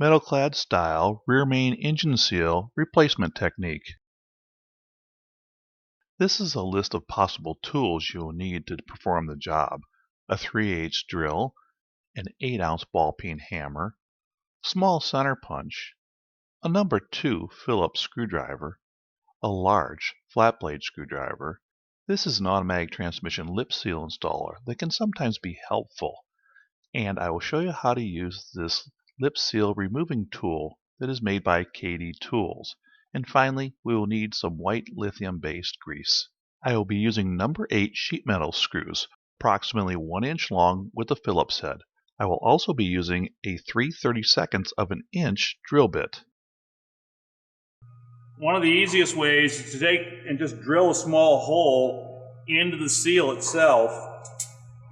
Metal Clad style rear main engine seal replacement technique. This is a list of possible tools you will need to perform the job. A 3/8 drill, an 8-ounce ball peen hammer, small center punch, a number 2 Phillips screwdriver, a large flat blade screwdriver. This is an automatic transmission lip seal installer that can sometimes be helpful, and I will show you how to use this lip seal removing tool that is made by KD Tools. And finally, we will need some white lithium based grease. I will be using number 8 sheet metal screws, approximately 1 inch long with a Phillips head. I will also be using a 3/32 of an inch drill bit. One of the easiest ways is to take and just drill a small hole into the seal itself,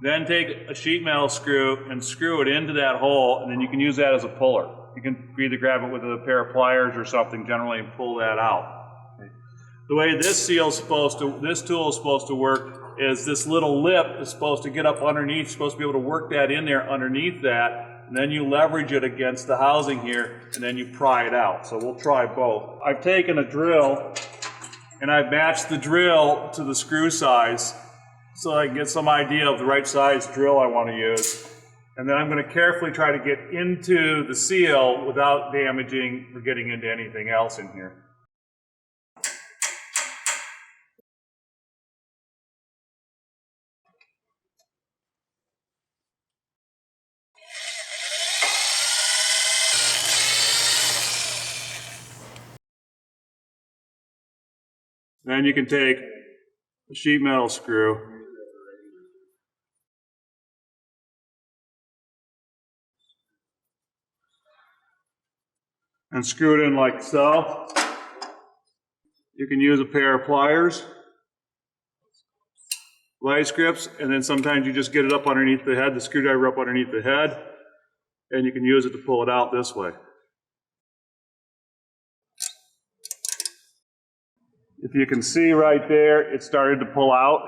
then take a sheet metal screw and screw it into that hole, and then you can use that as a puller. You can either grab it with a pair of pliers or something generally and pull that out. Okay. The way this tool is supposed to work is this little lip is supposed to get up underneath, you're supposed to be able to work that in there underneath that, and then you leverage it against the housing here, and then you pry it out. So we'll try both. I've taken a drill, and I've matched the drill to the screw size, so I can get some idea of the right size drill I want to use. And then I'm going to carefully try to get into the seal without damaging or getting into anything else in here. Then you can take a sheet metal screw and screw it in like so. You can use a pair of pliers, vice grips, and then sometimes you just get it up underneath the head, the screwdriver up underneath the head, and you can use it to pull it out this way. If you can see right there, it started to pull out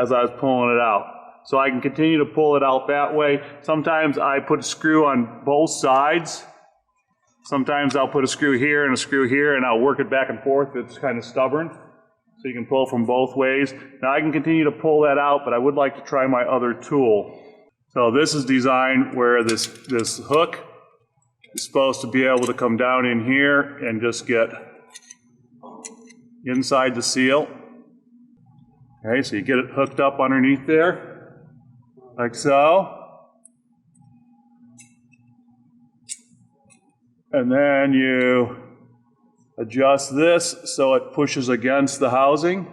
as I was pulling it out. So I can continue to pull it out that way. Sometimes I put a screw on both sides. Sometimes I'll put a screw here and a screw here, and I'll work it back and forth. It's kind of stubborn. So you can pull from both ways. Now I can continue to pull that out, but I would like to try my other tool. So this is designed where this hook is supposed to be able to come down in here and just get inside the seal. Okay, so you get it hooked up underneath there, like so. And then you adjust this so it pushes against the housing.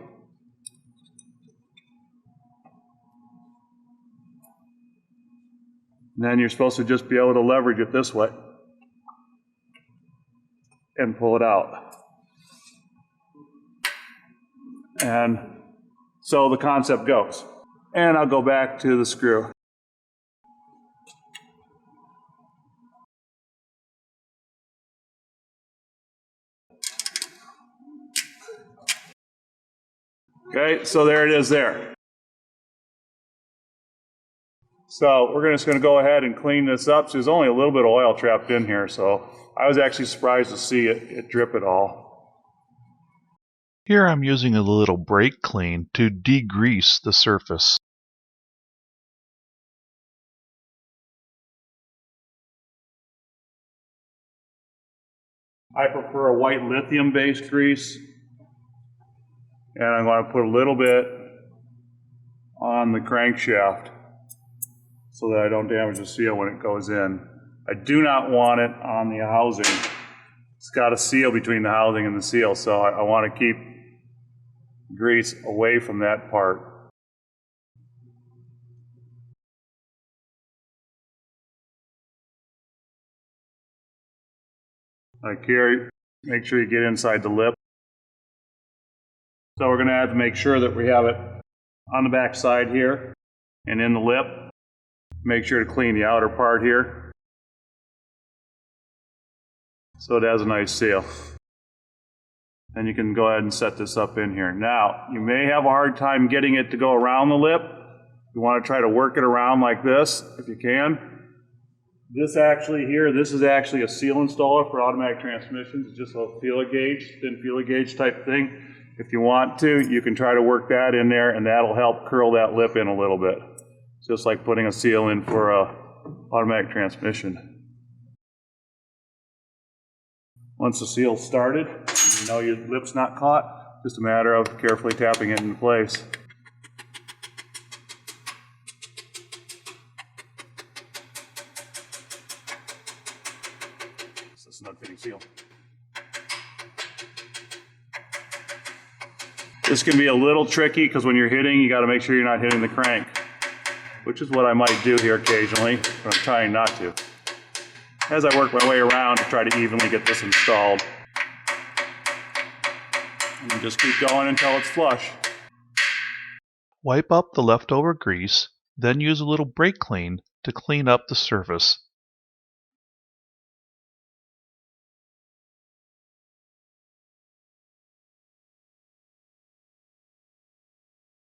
And then you're supposed to just be able to leverage it this way and pull it out. And so the concept goes. And I'll go back to the screw. Okay, so there it is there. So we're just going to go ahead and clean this up. So there's only a little bit of oil trapped in here, so I was actually surprised to see it drip at all. Here I'm using a little brake clean to degrease the surface. I prefer a white lithium-based grease, and I'm going to put a little bit on the crankshaft so that I don't damage the seal when it goes in. I do not want it on the housing. It's got a seal between the housing and the seal, so I want to keep grease away from that part. Like here, make sure you get inside the lip. So we're going to have to make sure that we have it on the back side here and in the lip. Make sure to clean the outer part here so it has a nice seal. And you can go ahead and set this up in here. Now, you may have a hard time getting it to go around the lip. You want to try to work it around like this if you can. This is actually a seal installer for automatic transmissions. It's just a feeler gauge, thin feeler gauge type thing. If you want to, you can try to work that in there, and that'll help curl that lip in a little bit. It's just like putting a seal in for a automatic transmission. Once the seal's started, you know your lip's not caught, just a matter of carefully tapping it into place. This is not fitting seal. This can be a little tricky because when you're hitting, you got to make sure you're not hitting the crank, which is what I might do here occasionally, but I'm trying not to. As I work my way around to try to evenly get this installed. And just keep going until it's flush. Wipe up the leftover grease, then use a little brake clean to clean up the surface